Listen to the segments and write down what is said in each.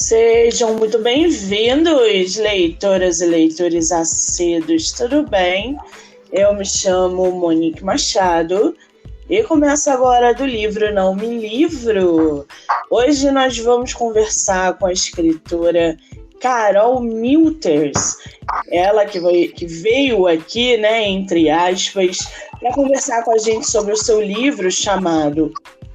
Sejam muito bem-vindos, leitoras e leitores assíduos, tudo bem? Eu me chamo Monique Machado e começo agora do livro Não Me Livro. Hoje nós vamos conversar com a escritora Carol Milters, ela que veio aqui, né, entre aspas, para conversar com a gente sobre o seu livro chamado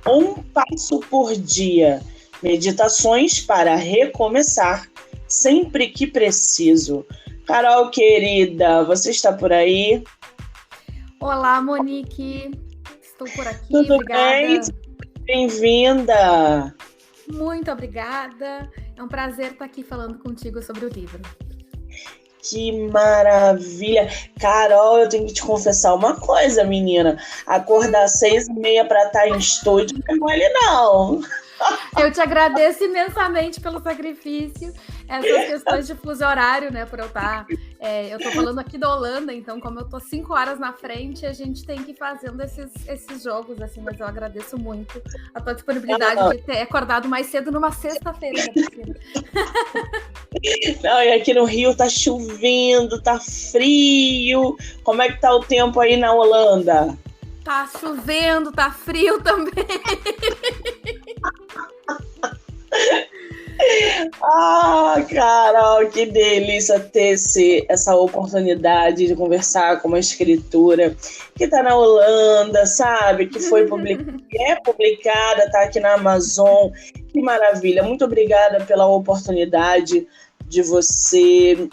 Um Passo por Dia, Meditações para Recomeçar Sempre que Preciso. Carol, querida, você está por aí? Olá, Monique. Estou por aqui. Tudo obrigada. bem? Bem-vinda. Muito obrigada. É um prazer estar aqui falando contigo sobre o livro. Que maravilha! Carol, eu tenho que te confessar uma coisa, menina. Acordar às 6h30 para estar em estúdio não é mole, não. Eu te agradeço imensamente pelo sacrifício. Essas questões de fuso horário, né? Por eu estar... eu estou falando aqui da Holanda, então como eu estou 5 horas na frente, a gente tem que ir fazendo esses jogos, assim, mas eu agradeço muito a tua disponibilidade de ter acordado mais cedo numa sexta-feira. Não, e aqui no Rio tá chovendo, tá frio. Como é que tá o tempo aí na Holanda? Tá chovendo, tá frio também. Ah, Carol, que delícia ter essa oportunidade de conversar com uma escritora que está na Holanda, sabe? Que foi publicada, está aqui na Amazon. Que maravilha! Muito obrigada pela oportunidade de você,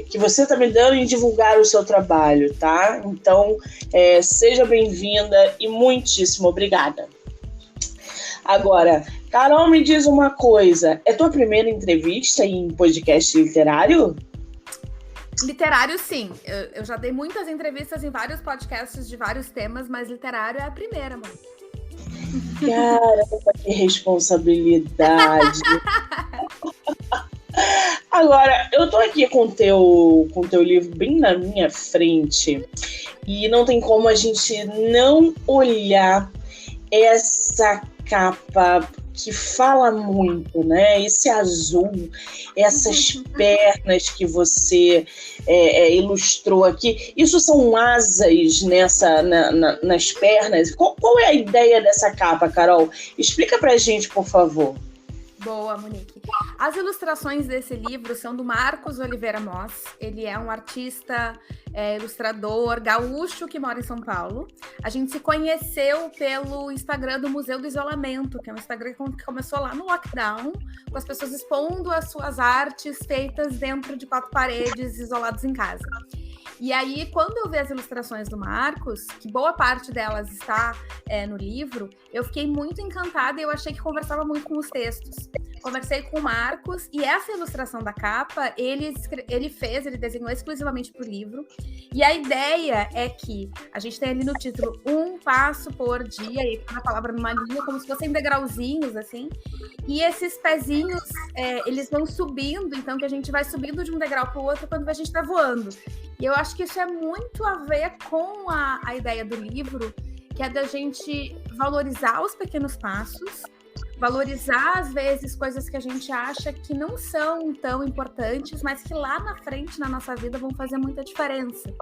que você está me dando em divulgar o seu trabalho, tá? Então, seja bem-vinda e muitíssimo obrigada. Agora, Carol, me diz uma coisa. É tua primeira entrevista em podcast literário? Literário, sim. Eu já dei muitas entrevistas em vários podcasts de vários temas, mas literário é a primeira, mano. Caramba, que responsabilidade. Agora, eu tô aqui com o teu livro bem na minha frente e não tem como a gente não olhar essa capa que fala muito, né? Esse azul, essas pernas que você ilustrou aqui, isso são asas nas pernas? Qual é a ideia dessa capa, Carol? Explica pra gente, por favor. Boa, Monique. As ilustrações desse livro são do Marcos Oliveira Moss. Ele é um artista, ilustrador gaúcho que mora em São Paulo. A gente se conheceu pelo Instagram do Museu do Isolamento, que é um Instagram que começou lá no lockdown, com as pessoas expondo as suas artes feitas dentro de 4 paredes, isolados em casa. E aí, quando eu vi as ilustrações do Marcos, que boa parte delas está no livro, eu fiquei muito encantada e eu achei que conversava muito com os textos. Conversei com o Marcos e essa ilustração da capa, ele desenhou exclusivamente para o livro. E a ideia é que a gente tem ali no título Um Passo por Dia, e a palavra numa linha, como se fossem degrauzinhos, assim. E esses pezinhos, eles vão subindo, então que a gente vai subindo de um degrau para o outro quando a gente está voando. E eu acho que isso é muito a ver com a ideia do livro, que é da gente valorizar os pequenos passos, valorizar, às vezes, coisas que a gente acha que não são tão importantes, mas que lá na frente, na nossa vida, vão fazer muita diferença.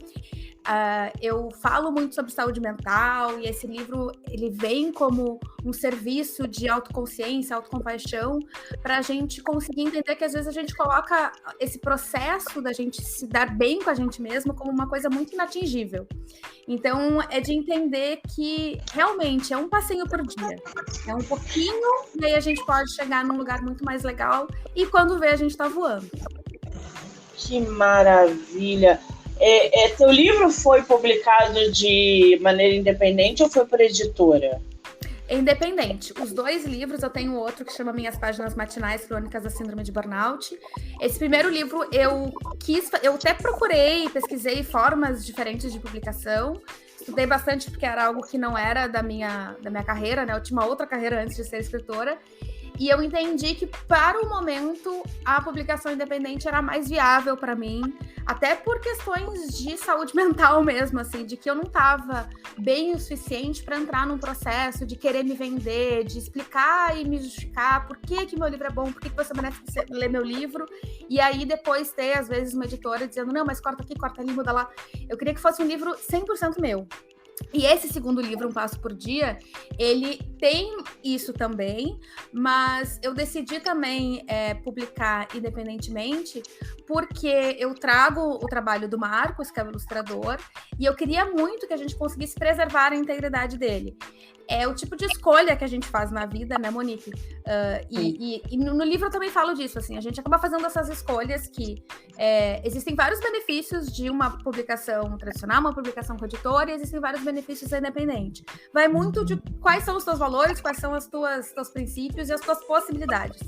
Eu falo muito sobre saúde mental e esse livro, ele vem como um serviço de autoconsciência, autocompaixão, para a gente conseguir entender que às vezes a gente coloca esse processo da gente se dar bem com a gente mesmo como uma coisa muito inatingível. Então, é de entender que realmente é um passinho por dia, é um pouquinho, e aí a gente pode chegar num lugar muito mais legal e quando vê a gente está voando. Que maravilha! Teu livro foi publicado de maneira independente ou foi por editora? Independente. Os 2 livros, eu tenho outro que chama Minhas Páginas Matinais, Crônicas da Síndrome de Burnout. Esse primeiro livro eu até procurei, pesquisei formas diferentes de publicação. Estudei bastante porque era algo que não era da minha carreira, né? Eu tinha uma outra carreira antes de ser escritora. E eu entendi que, para o momento, a publicação independente era mais viável para mim, até por questões de saúde mental mesmo, assim, de que eu não estava bem o suficiente para entrar num processo de querer me vender, de explicar e me justificar por que meu livro é bom, por que você merece ler meu livro, e aí depois ter, às vezes, uma editora dizendo, não, mas corta aqui, corta ali, muda lá. Eu queria que fosse um livro 100% meu. E esse segundo livro, Um Passo por Dia, ele tem isso também, mas eu decidi também publicar independentemente, porque eu trago o trabalho do Marcos, que é o ilustrador, e eu queria muito que a gente conseguisse preservar a integridade dele. É o tipo de escolha que a gente faz na vida, né, Monique? E no livro eu também falo disso, assim, a gente acaba fazendo essas escolhas que existem vários benefícios de uma publicação tradicional, uma publicação com editora, e existem vários benefícios da independente. Vai muito de quais são os teus valores, quais são os teus princípios e as tuas possibilidades.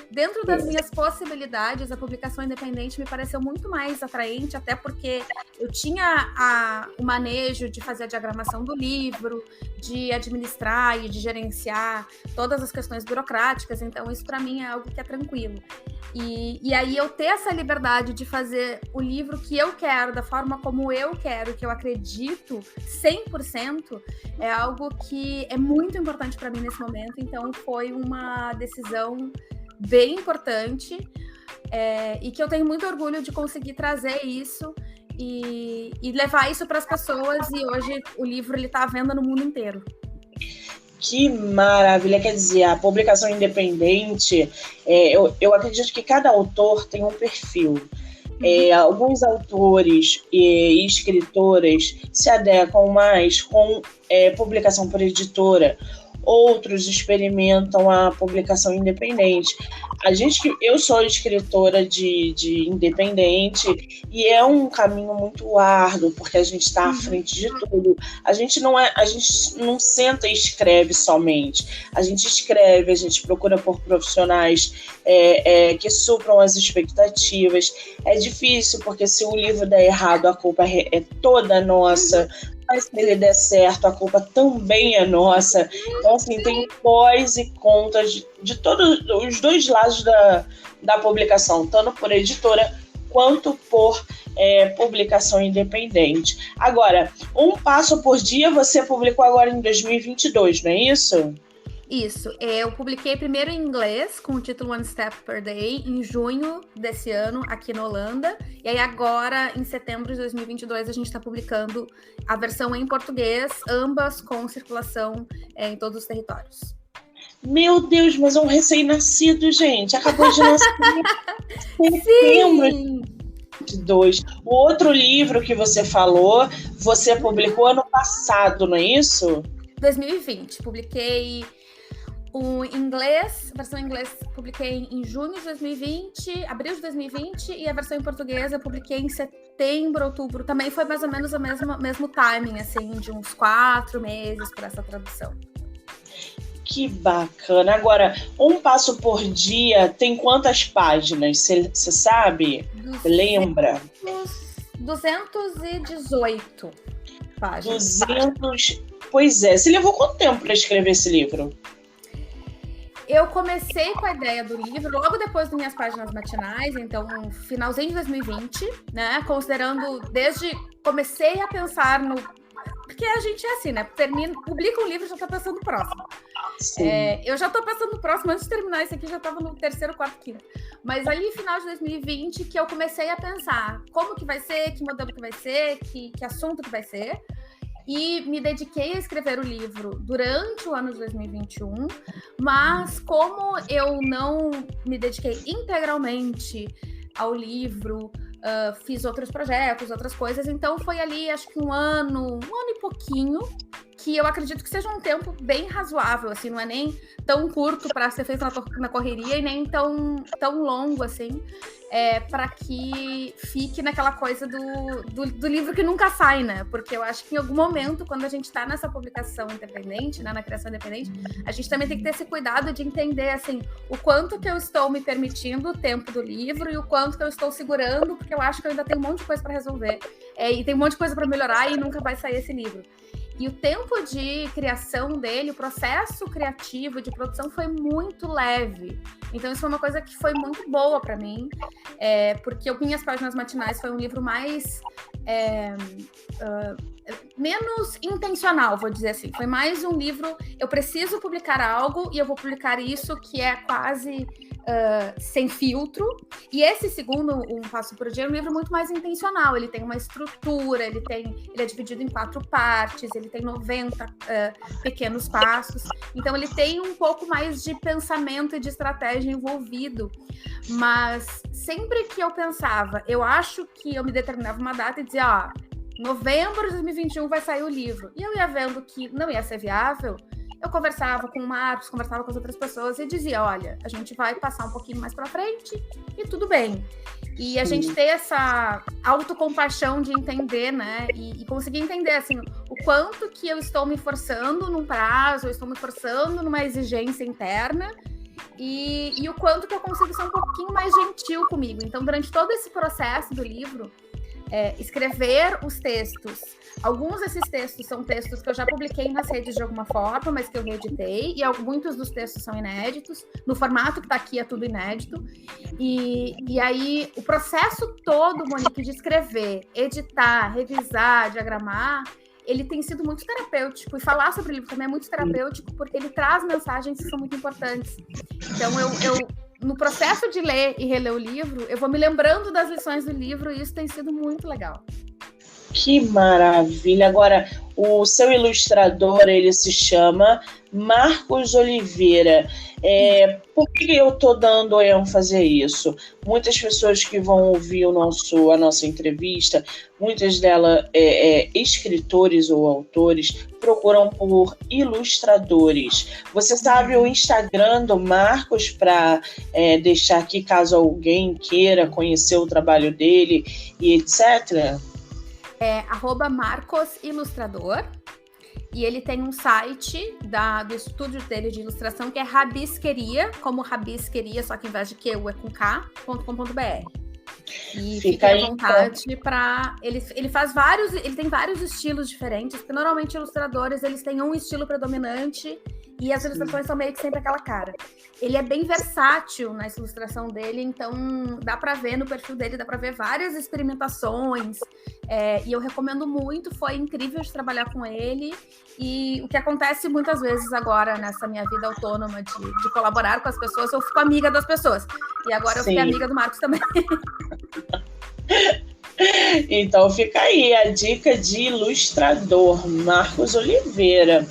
Dentro das minhas possibilidades, a publicação independente me pareceu muito mais atraente, até porque eu tinha o manejo de fazer a diagramação do livro, de administrar e de gerenciar todas as questões burocráticas, então isso para mim é algo que é tranquilo. E aí eu ter essa liberdade de fazer o livro que eu quero, da forma como eu quero, que eu acredito 100%, é algo que é muito importante para mim nesse momento, então foi uma decisão bem importante, e que eu tenho muito orgulho de conseguir trazer isso e levar isso para as pessoas, e hoje o livro está à venda no mundo inteiro. Que maravilha, quer dizer, a publicação independente, eu acredito que cada autor tem um perfil. Alguns autores e escritoras se adequam mais com publicação por editora, outros experimentam a publicação independente. Eu sou escritora de independente e é um caminho muito árduo, porque a gente está à frente de tudo. A gente não senta e escreve somente. A gente escreve, a gente procura por profissionais que supram as expectativas. É difícil, porque se o livro der errado, a culpa é toda nossa. Mas se ele der certo, a culpa também é nossa. Então, assim, tem pós e contras de todos os dois lados da publicação, tanto por editora quanto por publicação independente. Agora, Um Passo por Dia você publicou agora em 2022, não é isso? Isso, eu publiquei primeiro em inglês, com o título One Step Per Day, em junho desse ano, aqui na Holanda. E aí agora, em setembro de 2022, a gente está publicando a versão em português, ambas com circulação em todos os territórios. Meu Deus, mas é um recém-nascido, gente. Acabou de nascer em setembro de 2022. O outro livro que você falou, você publicou ano passado, não é isso? 2020, publiquei o inglês, a versão em inglês publiquei em junho de 2020, abril de 2020, e a versão em português eu publiquei em setembro, outubro. Também foi mais ou menos o mesmo timing, assim, de uns 4 meses para essa tradução. Que bacana. Agora, Um Passo por Dia tem quantas páginas? Você sabe? Lembra? 218 páginas. 200... Pois é. Você levou quanto tempo para escrever esse livro? Eu comecei com a ideia do livro logo depois das minhas páginas matinais, então finalzinho de 2020, né? Considerando comecei a pensar no... Porque a gente é assim, né? Publica um livro e já tá pensando no próximo. Eu já tô pensando no próximo, antes de terminar esse aqui, já tava no 3º, 4º, 5º. Mas ali, final de 2020, que eu comecei a pensar como que vai ser, que modelo que vai ser, que assunto que vai ser. E me dediquei a escrever o livro durante o ano de 2021, mas como eu não me dediquei integralmente ao livro, fiz outros projetos, outras coisas, então foi ali, acho que um ano e pouquinho, que eu acredito que seja um tempo bem razoável, assim, não é nem tão curto para ser feito na correria e nem tão longo, assim, para que fique naquela coisa do livro que nunca sai, né? Porque eu acho que em algum momento, quando a gente está nessa publicação independente, né, na criação independente, a gente também tem que ter esse cuidado de entender, assim, o quanto que eu estou me permitindo o tempo do livro e o quanto que eu estou segurando, porque eu acho que eu ainda tenho um monte de coisa para resolver. E tem um monte de coisa para melhorar e nunca vai sair esse livro. E o tempo de criação dele, o processo criativo de produção foi muito leve. Então, isso foi uma coisa que foi muito boa para mim, porque Minhas Páginas Matinais foi um livro mais... menos intencional, vou dizer assim. Foi mais um livro, eu preciso publicar algo e eu vou publicar isso, que é quase sem filtro. E esse segundo, Um Passo por Dia, é um livro muito mais intencional. Ele tem uma estrutura, ele é dividido em 4 partes, ele tem 90 pequenos passos. Então ele tem um pouco mais de pensamento e de estratégia envolvido. Mas sempre que eu pensava, eu acho que eu me determinava uma data e dizia, novembro de 2021 vai sair o livro. E eu ia vendo que não ia ser viável, eu conversava com o Marcos, conversava com as outras pessoas e dizia, olha, a gente vai passar um pouquinho mais para frente e tudo bem. E a gente ter essa autocompaixão de entender, né? E conseguir entender, assim, o quanto que eu estou me forçando num prazo, eu estou me forçando numa exigência interna e o quanto que eu consigo ser um pouquinho mais gentil comigo. Então, durante todo esse processo do livro, escrever os textos. Alguns desses textos são textos que eu já publiquei nas redes de alguma forma, mas que eu reeditei, e muitos dos textos são inéditos. No formato que está aqui é tudo inédito. E aí, o processo todo, Monique, de escrever, editar, revisar, diagramar, ele tem sido muito terapêutico. E falar sobre o livro também é muito terapêutico, porque ele traz mensagens que são muito importantes. Então, no processo de ler e reler o livro, eu vou me lembrando das lições do livro e isso tem sido muito legal. Que maravilha! Agora, o seu ilustrador, ele se chama Marcos Oliveira. Por que eu estou dando ênfase a isso? Muitas pessoas que vão ouvir a nossa entrevista, muitas delas escritores ou autores, procuram por ilustradores. Você sabe o Instagram do Marcos para deixar aqui caso alguém queira conhecer o trabalho dele e etc.? @Marcos Ilustrador. E ele tem um site do estúdio dele de ilustração, que é Rabisqueria, como Rabisqueria, só que ao invés de Q, é com K.com.br. E fica à vontade para... Ele tem vários estilos diferentes, porque normalmente ilustradores, eles têm um estilo predominante e as ilustrações são meio que sempre aquela cara. Ele é bem versátil na ilustração dele, então dá para ver no perfil dele, dá para ver várias experimentações, e eu recomendo muito, foi incrível de trabalhar com ele, e o que acontece muitas vezes agora nessa minha vida autônoma de colaborar com as pessoas, eu fico amiga das pessoas, e agora eu fiquei amiga do Marcos também. Então fica aí a dica de ilustrador, Marcos Oliveira.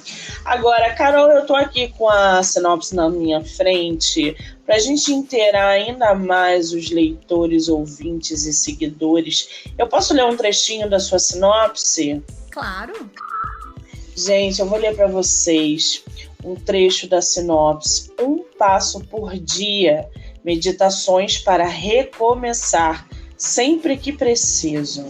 Agora, Carol, eu estou aqui com a sinopse na minha frente para a gente inteirar ainda mais os leitores, ouvintes e seguidores. Eu posso ler um trechinho da sua sinopse? Claro. Gente, eu vou ler para vocês um trecho da sinopse. Um passo por dia, meditações para recomeçar sempre que preciso.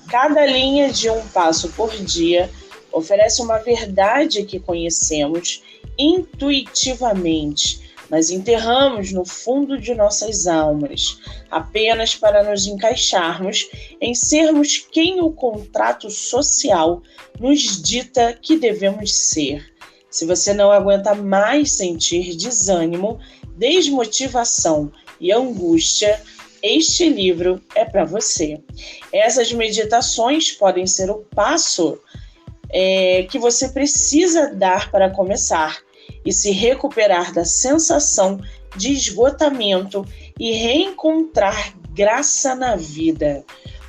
Cada linha de Um Passo por Dia oferece uma verdade que conhecemos intuitivamente, mas enterramos no fundo de nossas almas, apenas para nos encaixarmos em sermos quem o contrato social nos dita que devemos ser. Se você não aguenta mais sentir desânimo, desmotivação e angústia, este livro é para você. Essas meditações podem ser o passo que você precisa dar para começar e se recuperar da sensação de esgotamento e reencontrar graça na vida.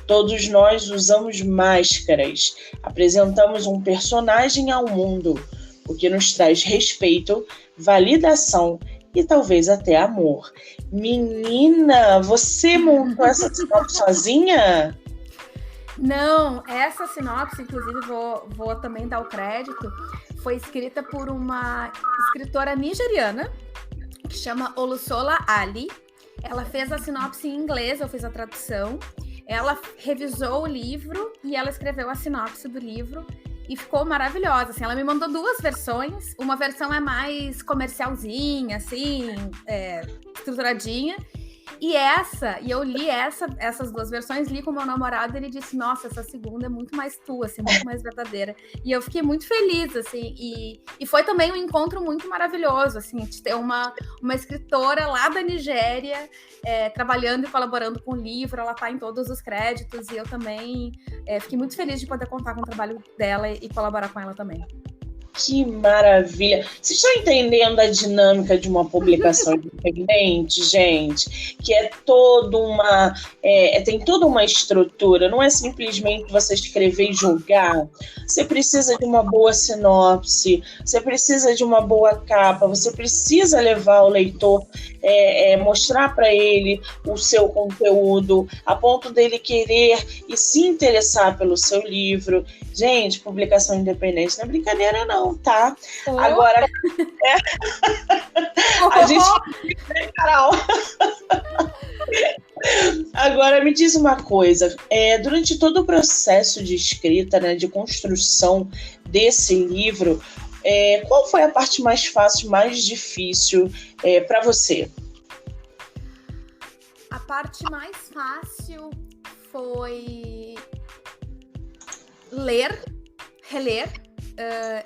Todos nós usamos máscaras, apresentamos um personagem ao mundo, o que nos traz respeito, validação e talvez até amor. Menina, você montou essa sinopse sozinha? Não, essa sinopse, inclusive, vou também dar o crédito, foi escrita por uma escritora nigeriana que chama Olusola Ali. Ela fez a sinopse em inglês, eu fiz a tradução. Ela revisou o livro e ela escreveu a sinopse do livro e ficou maravilhosa. Assim, ela me mandou 2 versões. Uma versão é mais comercialzinha, assim, estruturadinha. E eu li essas duas versões, li com meu namorado, e ele disse, nossa, essa segunda é muito mais tua, assim, muito mais verdadeira. E eu fiquei muito feliz, assim, e foi também um encontro muito maravilhoso, assim, de ter uma escritora lá da Nigéria, trabalhando e colaborando com o livro, ela tá em todos os créditos, e eu também fiquei muito feliz de poder contar com o trabalho dela e colaborar com ela também. Que maravilha! Vocês estão entendendo a dinâmica de uma publicação independente, gente? Que é toda uma... tem toda uma estrutura, não é simplesmente você escrever e julgar. Você precisa de uma boa sinopse, você precisa de uma boa capa, você precisa levar o leitor, mostrar para ele o seu conteúdo, a ponto dele querer e se interessar pelo seu livro. Gente, publicação independente não é brincadeira não, tá? Oh. Agora, a gente... Carol. Agora, me diz uma coisa. Durante todo o processo de escrita, né, de construção desse livro, qual foi a parte mais fácil, mais difícil para você? A parte mais fácil foi reler,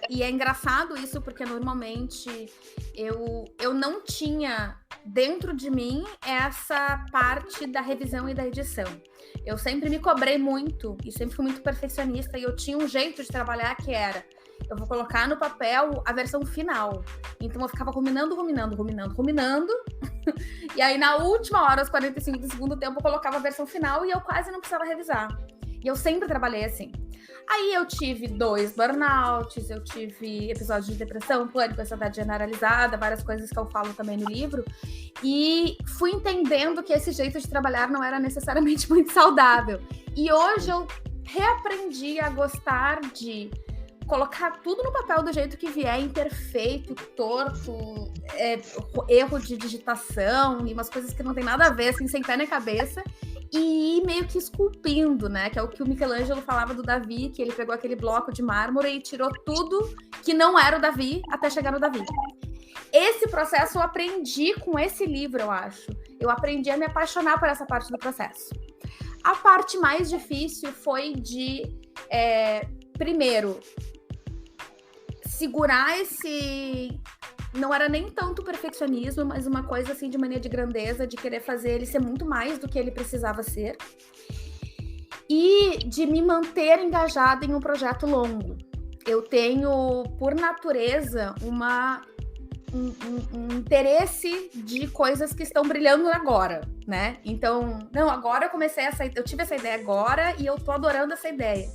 e é engraçado isso, porque normalmente eu não tinha dentro de mim essa parte da revisão e da edição. Eu sempre me cobrei muito e sempre fui muito perfeccionista, e eu tinha um jeito de trabalhar que era: eu vou colocar no papel a versão final. Então eu ficava ruminando. E aí na última hora, aos 45 do segundo tempo, eu colocava a versão final e eu quase não precisava revisar. E eu sempre trabalhei assim. Aí eu tive 2 burnouts, eu tive episódios de depressão, pânico, ansiedade generalizada, várias coisas que eu falo também no livro. E fui entendendo que esse jeito de trabalhar não era necessariamente muito saudável. E hoje eu reaprendi a gostar de colocar tudo no papel do jeito que vier, imperfeito, torto, erro de digitação e umas coisas que não tem nada a ver, assim, sem pé nem cabeça, e ir meio que esculpindo, né? Que é o que o Michelangelo falava do Davi, que ele pegou aquele bloco de mármore e tirou tudo que não era o Davi até chegar no Davi. Esse processo eu aprendi com esse livro, eu acho. Eu aprendi a me apaixonar por essa parte do processo. A parte mais difícil foi de, primeiro, segurar esse... Não era nem tanto perfeccionismo, mas uma coisa assim de mania de grandeza, de querer fazer ele ser muito mais do que ele precisava ser. E de me manter engajada em um projeto longo. Eu tenho, por natureza, um interesse de coisas que estão brilhando agora, né? Então, agora eu tive essa ideia agora e eu tô adorando essa ideia.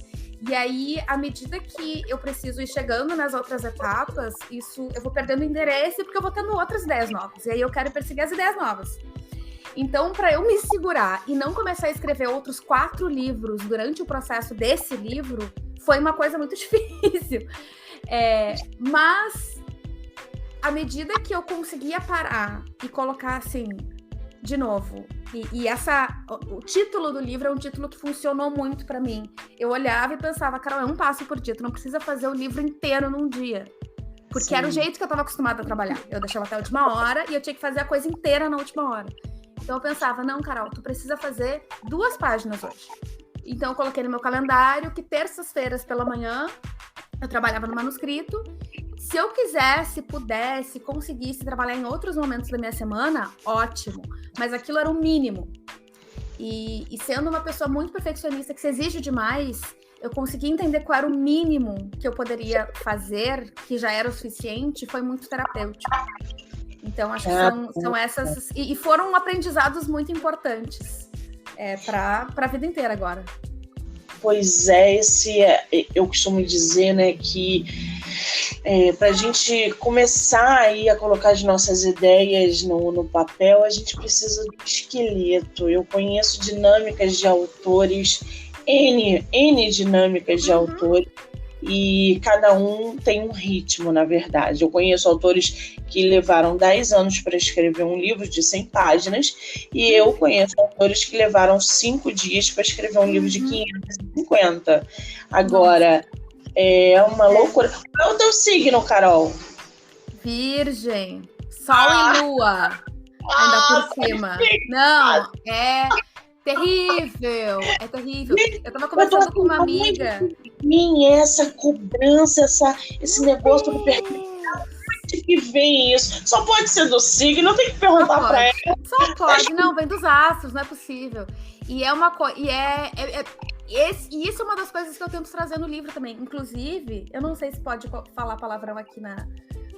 E aí, à medida que eu preciso ir chegando nas outras etapas, eu vou perdendo interesse porque eu vou tendo outras ideias novas. E aí eu quero perseguir as ideias novas. Então, para eu me segurar e não começar a escrever outros 4 livros durante o processo desse livro, foi uma coisa muito difícil. Mas, à medida que eu conseguia parar e colocar assim, de novo... o título do livro é um título que funcionou muito para mim. Eu olhava e pensava, Carol, é um passo por dia, tu não precisa fazer o livro inteiro num dia. Porque Sim. Era o jeito que eu estava acostumada a trabalhar. Eu deixava até a última hora e eu tinha que fazer a coisa inteira na última hora. Então eu pensava, não, Carol, tu precisa fazer 2 páginas hoje. Então eu coloquei no meu calendário que terças-feiras pela manhã eu trabalhava no manuscrito. Se eu quisesse, pudesse, conseguisse trabalhar em outros momentos da minha semana, ótimo. Mas aquilo era o mínimo. E sendo uma pessoa muito perfeccionista, que se exige demais, eu consegui entender qual era o mínimo que eu poderia fazer, que já era o suficiente, foi muito terapêutico. Então, acho que são essas... E foram aprendizados muito importantes para a vida inteira agora. Pois eu costumo dizer, né, que para a gente começar aí a colocar as nossas ideias no papel, a gente precisa de um esqueleto. Eu conheço dinâmicas de autores, N dinâmicas de autores, e cada um tem um ritmo, na verdade. Eu conheço autores que levaram 10 anos para escrever um livro de 100 páginas, e eu conheço autores que levaram 5 dias para escrever um livro de 550. Agora, é uma loucura. Qual é o teu signo, Carol? Virgem. Sol e Lua. ainda por cima. Não, é terrível, é terrível. Eu tava conversando com uma amiga. Essa cobrança, esse negócio do que vem isso. Só pode ser do signo, tem que perguntar pra ela. Só pode, não, vem dos astros, não é possível. E é uma coisa. E isso é uma das coisas que eu tento trazer no livro também. Inclusive, eu não sei se pode falar palavrão aqui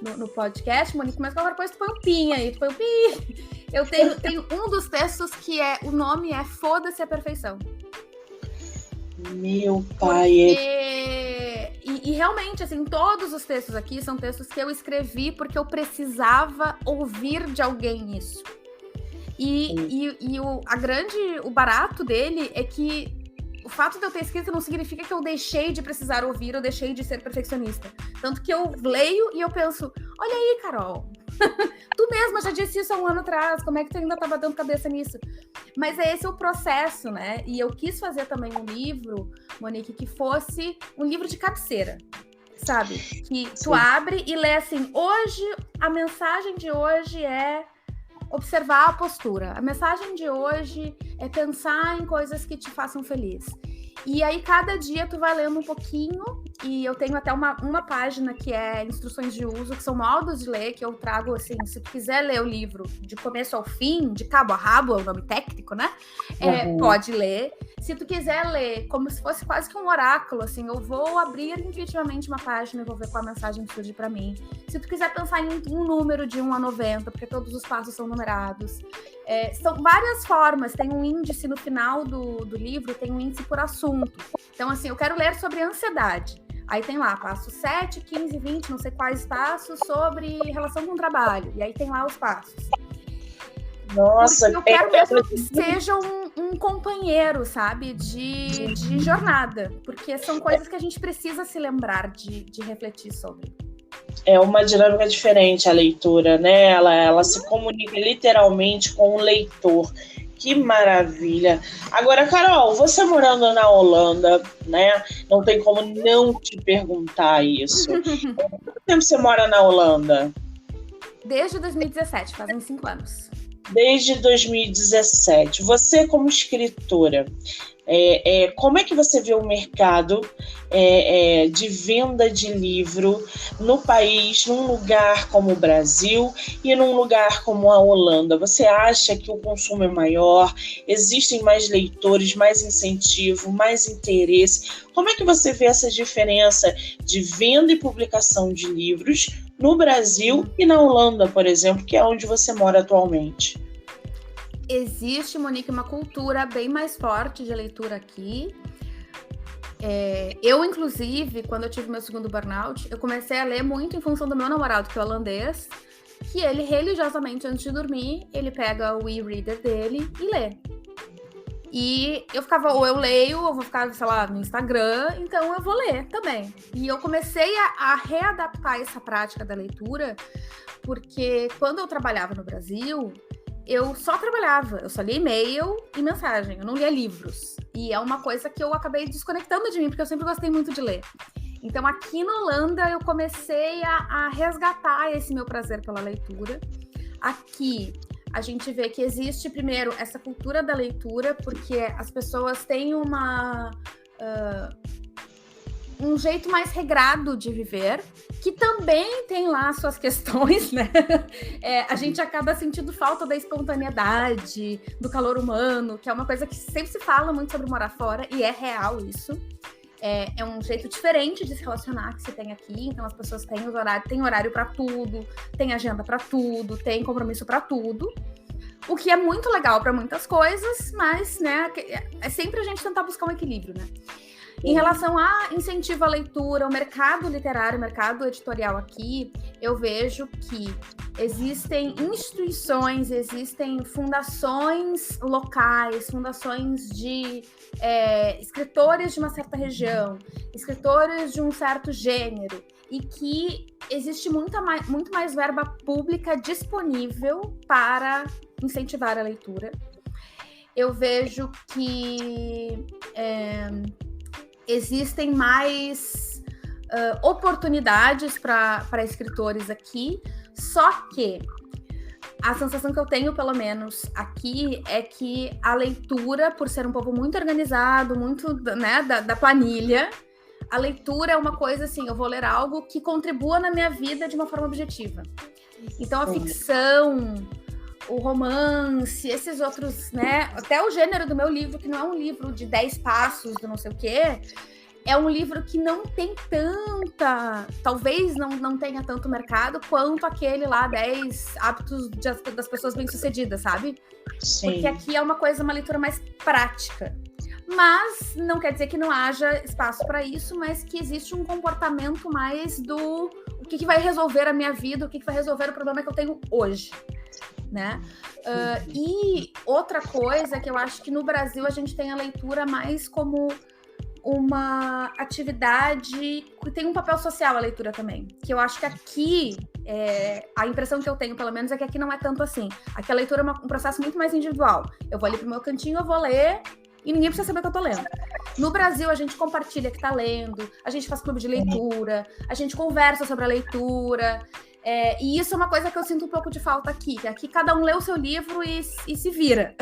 no podcast, Monique, mas qualquer coisa tu põe um pin aí, tu põe um pin. Eu tenho um dos textos que o nome é Foda-se a Perfeição. Meu pai. E realmente, assim, todos os textos aqui são textos que eu escrevi porque eu precisava ouvir de alguém isso. O barato dele é que o fato de eu ter escrito não significa que eu deixei de precisar ouvir ou deixei de ser perfeccionista. Tanto que eu leio e eu penso, olha aí, Carol, tu mesma já disse isso há um ano atrás, como é que tu ainda tá batendo cabeça nisso? Mas esse é o processo, né? E eu quis fazer também um livro, Monique, que fosse um livro de cabeceira, sabe? Que tu abre e lê assim, hoje, a mensagem de hoje é observar a postura. A mensagem de hoje é pensar em coisas que te façam feliz. E aí, cada dia tu vai lendo um pouquinho, e eu tenho até uma página que é instruções de uso, que são modos de ler, que eu trago, assim, se tu quiser ler o livro de começo ao fim, de cabo a rabo, é o nome técnico, né? Pode ler. Se tu quiser ler como se fosse quase que um oráculo, assim, eu vou abrir intuitivamente uma página e vou ver qual a mensagem que surge pra mim. Se tu quiser pensar em um número de 1 a 90, porque todos os passos são numerados. São várias formas, tem um índice no final do livro, tem um índice por assunto. Então, assim, eu quero ler sobre ansiedade. Aí tem lá, passo 7, 15, 20, não sei quais passos, sobre relação com o trabalho. E aí tem lá os passos. Nossa, eu quero mesmo que seja um companheiro, sabe, de jornada. Porque são coisas que a gente precisa se lembrar de refletir sobre. É uma dinâmica diferente a leitura, né? Ela se comunica literalmente com o leitor. Que maravilha! Agora, Carol, você morando na Holanda, né? Não tem como não te perguntar isso. Quanto tempo você mora na Holanda? Desde 2017, fazem 5 anos. Desde 2017. Você, como escritora, como é que você vê o mercado de venda de livro no país, num lugar como o Brasil e num lugar como a Holanda? Você acha que o consumo é maior? Existem mais leitores, mais incentivo, mais interesse? Como é que você vê essa diferença de venda e publicação de livros no Brasil e na Holanda, por exemplo, que é onde você mora atualmente? Existe, Monique, uma cultura bem mais forte de leitura aqui. Eu, inclusive, quando eu tive meu segundo burnout, eu comecei a ler muito em função do meu namorado, que é holandês, que ele, religiosamente, antes de dormir, ele pega o e-reader dele e lê. E eu ficava, ou eu leio, ou vou ficar, sei lá, no Instagram, então eu vou ler também. E eu comecei a readaptar essa prática da leitura, porque quando eu trabalhava no Brasil, eu só trabalhava, eu só lia e-mail e mensagem, eu não lia livros. E é uma coisa que eu acabei desconectando de mim, porque eu sempre gostei muito de ler. Então, aqui na Holanda, eu comecei a resgatar esse meu prazer pela leitura. Aqui, a gente vê que existe, primeiro, essa cultura da leitura, porque as pessoas têm um jeito mais regrado de viver, que também tem lá suas questões, né? A gente acaba sentindo falta da espontaneidade, do calor humano, que é uma coisa que sempre se fala muito sobre morar fora, e é real isso. É um jeito diferente de se relacionar que se tem aqui, então as pessoas têm horário para tudo, tem agenda para tudo, tem compromisso para tudo, o que é muito legal para muitas coisas, mas, né, é sempre a gente tentar buscar um equilíbrio, né? Em relação a incentivo à leitura, o mercado literário, o mercado editorial aqui, eu vejo que existem instituições, existem fundações locais, fundações de escritores de uma certa região, escritores de um certo gênero, e que existe muito mais verba pública disponível para incentivar a leitura. Eu vejo que existem mais oportunidades para escritores aqui, só que A sensação que eu tenho, pelo menos aqui, é que a leitura, por ser um povo muito organizado, muito, né, da planilha, a leitura é uma coisa assim, eu vou ler algo que contribua na minha vida de uma forma objetiva. Então a ficção, o romance, esses outros, né, até o gênero do meu livro, que não é um livro de 10 passos, do não sei o quê, é um livro que não tem talvez não tenha tanto mercado quanto aquele lá, 10 hábitos das pessoas bem-sucedidas, sabe? Sim. Porque aqui é uma leitura mais prática. Mas não quer dizer que não haja espaço para isso, mas que existe um comportamento mais do o que vai resolver a minha vida, o que vai resolver o problema que eu tenho hoje, né? E outra coisa que eu acho que no Brasil a gente tem a leitura mais como uma atividade que tem um papel social, a leitura também. Que eu acho que aqui, a impressão que eu tenho, pelo menos, é que aqui não é tanto assim. Aqui a leitura é um processo muito mais individual. Eu vou ali pro meu cantinho, eu vou ler e ninguém precisa saber que eu tô lendo. No Brasil, a gente compartilha que tá lendo, a gente faz clube de leitura, a gente conversa sobre a leitura. E isso é uma coisa que eu sinto um pouco de falta aqui, que aqui cada um lê o seu livro e se vira.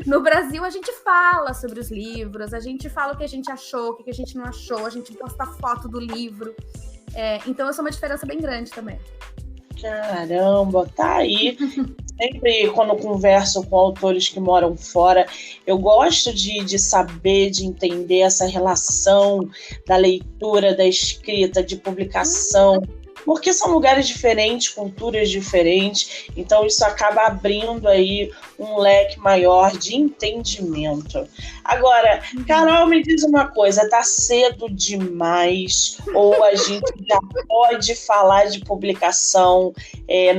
No Brasil, a gente fala sobre os livros, a gente fala o que a gente achou, o que a gente não achou, a gente posta foto do livro. Então, essa é uma diferença bem grande também. Caramba, tá aí. Sempre quando eu converso com autores que moram fora, eu gosto de saber, de entender essa relação da leitura, da escrita, de publicação, porque são lugares diferentes, culturas diferentes, então isso acaba abrindo aí um leque maior de entendimento. Agora, Carol, me diz uma coisa, tá cedo demais ou a gente já pode falar de publicação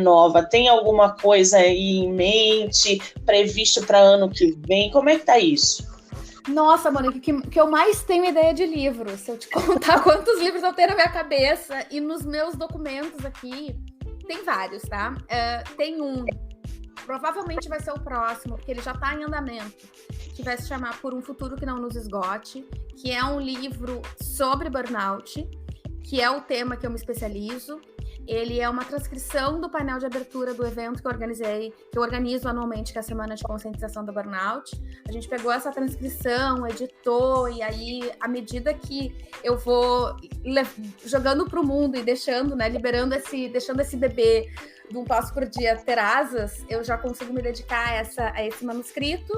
nova? Tem alguma coisa aí em mente, previsto para ano que vem? Como é que tá isso? Nossa, Monique, que eu mais tenho ideia de livros. Se eu te contar quantos livros eu tenho na minha cabeça e nos meus documentos aqui, tem vários, tá? Tem um, provavelmente vai ser o próximo, porque ele já tá em andamento, que vai se chamar Por um Futuro que Não Nos Esgote, que é um livro sobre burnout, que é o tema que eu me especializo. Ele é uma transcrição do painel de abertura do evento que eu organizo anualmente, que é a Semana de Conscientização do Burnout. A gente pegou essa transcrição, editou, e aí, à medida que eu vou jogando para o mundo e deixando, né, deixando esse bebê de um passo por dia ter asas, eu já consigo me dedicar a esse manuscrito,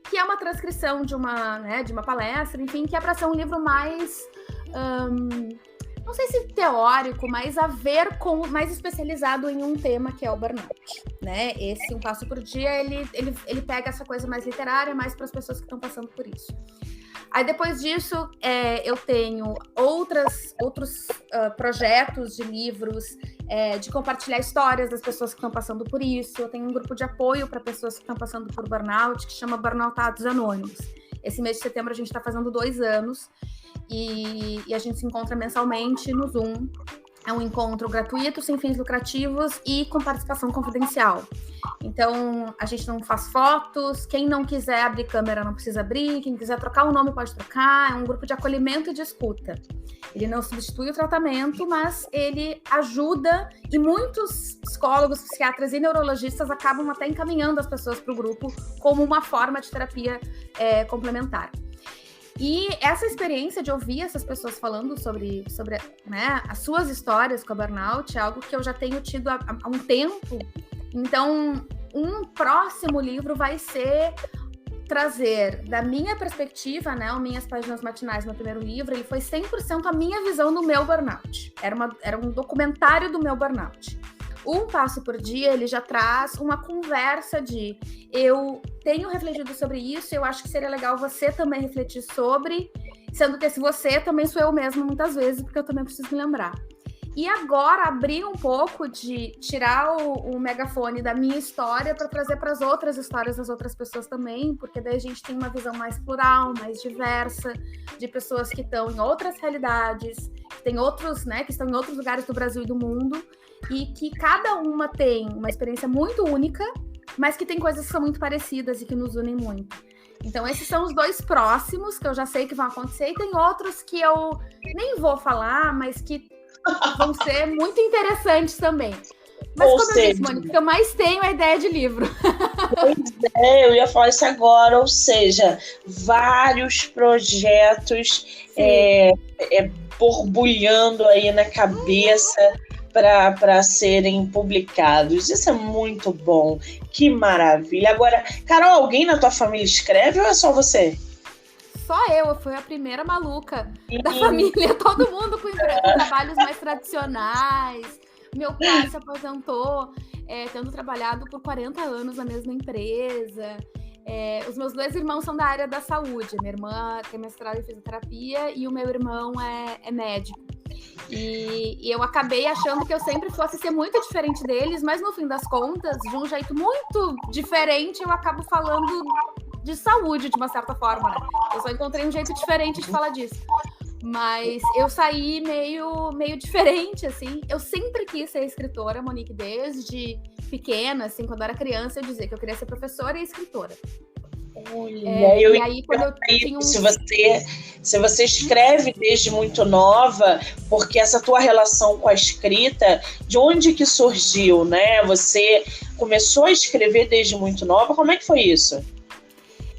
que é uma transcrição de uma palestra, enfim, que é para ser um livro mais... não sei se teórico, mas mais especializado em um tema que é o burnout, né? Esse Um Passo por Dia, ele pega essa coisa mais literária, mais para as pessoas que estão passando por isso. Aí depois disso, eu tenho outros projetos de livros, de compartilhar histórias das pessoas que estão passando por isso. Eu tenho um grupo de apoio para pessoas que estão passando por burnout, que chama Burnoutados Anônimos. Esse mês de setembro a gente está fazendo 2 anos, e a gente se encontra mensalmente no Zoom. É um encontro gratuito, sem fins lucrativos e com participação confidencial. Então, a gente não faz fotos, quem não quiser abrir câmera não precisa abrir, quem quiser trocar o nome pode trocar, é um grupo de acolhimento e de escuta. Ele não substitui o tratamento, mas ele ajuda, e muitos psicólogos, psiquiatras e neurologistas acabam até encaminhando as pessoas para o grupo como uma forma de terapia complementar. E essa experiência de ouvir essas pessoas falando sobre né, as suas histórias com a burnout é algo que eu já tenho tido há um tempo. Então, um próximo livro vai ser trazer, da minha perspectiva, né, as Minhas Páginas Matinais, meu primeiro livro, ele foi 100% a minha visão do meu burnout. Era um documentário do meu burnout. Um Passo por Dia, ele já traz uma conversa de eu tenho refletido sobre isso, eu acho que seria legal você também refletir sobre, sendo que se você também sou eu mesma muitas vezes, porque eu também preciso me lembrar. E agora abrir um pouco de tirar o megafone da minha história para trazer para as outras histórias das outras pessoas também, porque daí a gente tem uma visão mais plural, mais diversa, de pessoas que estão em outras realidades, que tem outros, né, que estão em outros lugares do Brasil e do mundo, e que cada uma tem uma experiência muito única, mas que tem coisas que são muito parecidas e que nos unem muito. Então, esses são os 2 próximos que eu já sei que vão acontecer, e tem outros que eu nem vou falar, mas que vão ser muito interessantes também. Mas Ou como eu disse, Mônica, o que eu mais tenho é a ideia de livro. Pois é, eu ia falar isso agora, ou seja, vários projetos borbulhando aí na cabeça para serem publicados. Isso é muito bom, que maravilha. Agora, Carol, alguém na tua família escreve ou é só você? Só eu fui a primeira maluca da família, todo mundo com trabalhos mais tradicionais. Meu pai se aposentou, tendo trabalhado por 40 anos na mesma empresa. Os meus 2 irmãos são da área da saúde. Minha irmã tem mestrado em fisioterapia e o meu irmão é médico. E eu acabei achando que eu sempre fosse ser muito diferente deles, mas no fim das contas, de um jeito muito diferente, eu acabo falando de saúde, de uma certa forma, né? Eu só encontrei um jeito diferente de falar disso. Mas eu saí meio diferente, assim. Eu sempre quis ser escritora, Monique, desde pequena, assim, quando eu era criança, eu dizia que eu queria ser professora e escritora. E aí, quando eu tinha se você escreve desde muito nova, porque essa tua relação com a escrita, de onde que surgiu, né? Você começou a escrever desde muito nova, como é que foi isso?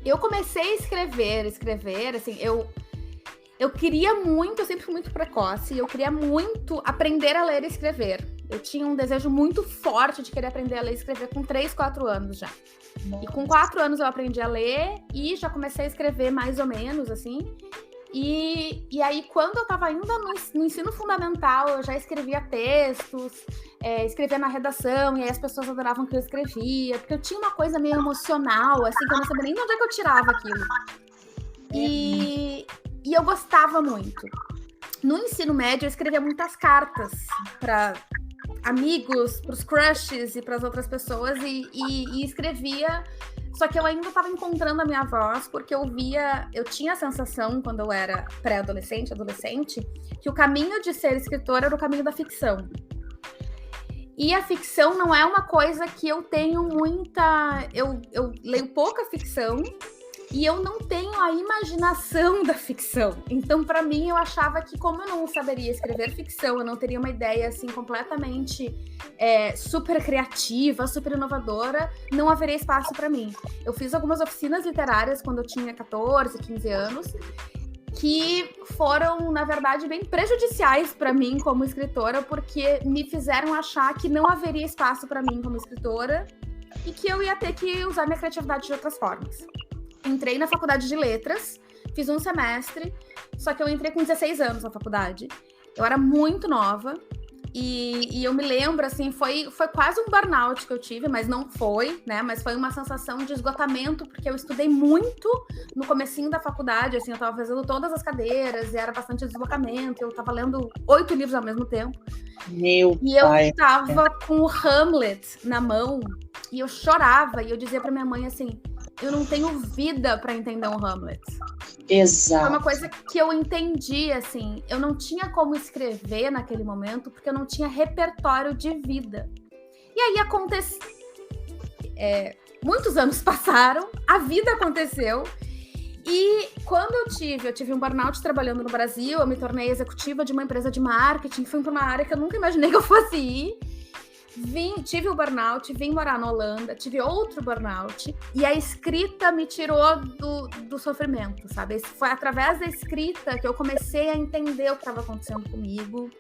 Eu comecei a escrever, assim, eu queria muito, eu sempre fui muito precoce, eu queria muito aprender a ler e escrever. Eu tinha um desejo muito forte de querer aprender a ler e escrever com 3, 4 anos já. Nossa. E com 4 anos eu aprendi a ler e já comecei a escrever mais ou menos, assim. E aí, quando eu estava ainda no ensino fundamental, eu já escrevia textos, escrevia na redação, e aí as pessoas adoravam que eu escrevia, porque eu tinha uma coisa meio emocional, assim, que eu não sabia nem de onde é que eu tirava aquilo. E eu gostava muito. No ensino médio, eu escrevia muitas cartas para amigos, para os crushes e para as outras pessoas, e escrevia. Só que eu ainda estava encontrando a minha voz, porque eu tinha a sensação, quando eu era pré-adolescente, adolescente, que o caminho de ser escritora era o caminho da ficção. E a ficção não é uma coisa que eu tenho muita... Eu leio pouca ficção, e eu não tenho a imaginação da ficção. Então, para mim, eu achava que, como eu não saberia escrever ficção, eu não teria uma ideia, assim, completamente super criativa, super inovadora, não haveria espaço para mim. Eu fiz algumas oficinas literárias quando eu tinha 14, 15 anos, que foram, na verdade, bem prejudiciais para mim como escritora, porque me fizeram achar que não haveria espaço para mim como escritora e que eu ia ter que usar minha criatividade de outras formas. Entrei na faculdade de letras, fiz um semestre, só que eu entrei com 16 anos na faculdade. Eu era muito nova e eu me lembro, assim, foi quase um burnout que eu tive, mas não foi, né? Mas foi uma sensação de esgotamento, porque eu estudei muito no comecinho da faculdade, assim, eu tava fazendo todas as cadeiras e era bastante deslocamento, eu tava lendo 8 livros ao mesmo tempo. Meu e pai. Eu tava com o Hamlet na mão e eu chorava e eu dizia pra minha mãe, assim... Eu não tenho vida para entender um Hamlet. Exato. Foi uma coisa que eu entendi, assim. Eu não tinha como escrever naquele momento, porque eu não tinha repertório de vida. E aí aconteceu... muitos anos passaram, a vida aconteceu. E quando eu tive um burnout trabalhando no Brasil, eu me tornei executiva de uma empresa de marketing, fui para uma área que eu nunca imaginei que eu fosse ir. Tive o burnout, vim morar na Holanda, tive outro burnout, e a escrita me tirou do sofrimento, sabe? Foi através da escrita que eu comecei a entender o que estava acontecendo comigo,